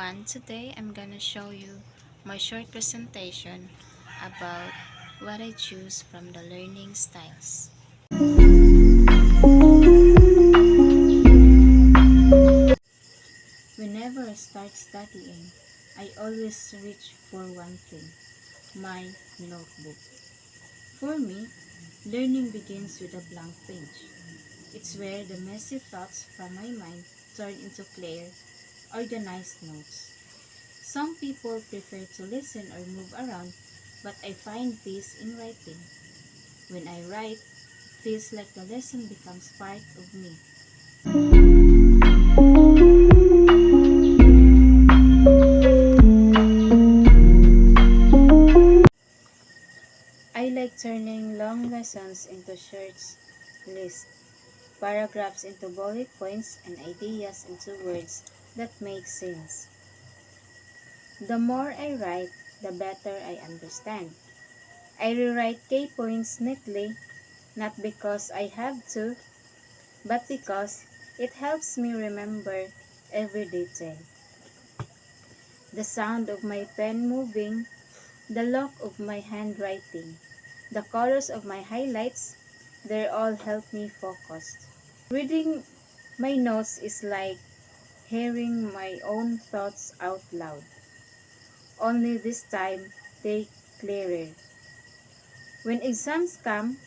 everyone, today I'm gonna show you my short presentation about what I choose from the learning styles. Whenever I start studying, I always reach for one thing, my notebook. For me, learning begins with a blank page. It's where the messy thoughts from my mind turn into clear, organized notes. Some people prefer to listen or move around, but I find peace in writing. When I write, it feels like the lesson becomes part of me. I like turning long lessons into short lists, paragraphs into bullet points, and ideas into words that make sense. The more I write, the better I understand. I rewrite key points neatly, not because I have to, but because it helps me remember every detail. The sound of my pen moving, the look of my handwriting, the colors of my highlights, they all help me focus. Reading my notes is like hearing my own thoughts out loud. Only this time they clearer. When exams come,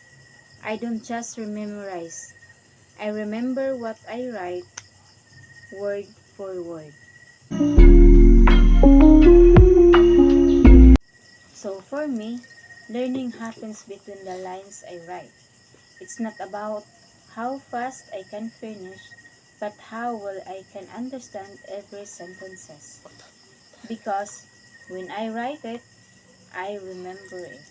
I don't just memorize. I remember what I write word for word. So for me, learning happens between the lines I write. It's not about how fast I can finish, but how well I can understand every sentences. Because when I write it, I remember it.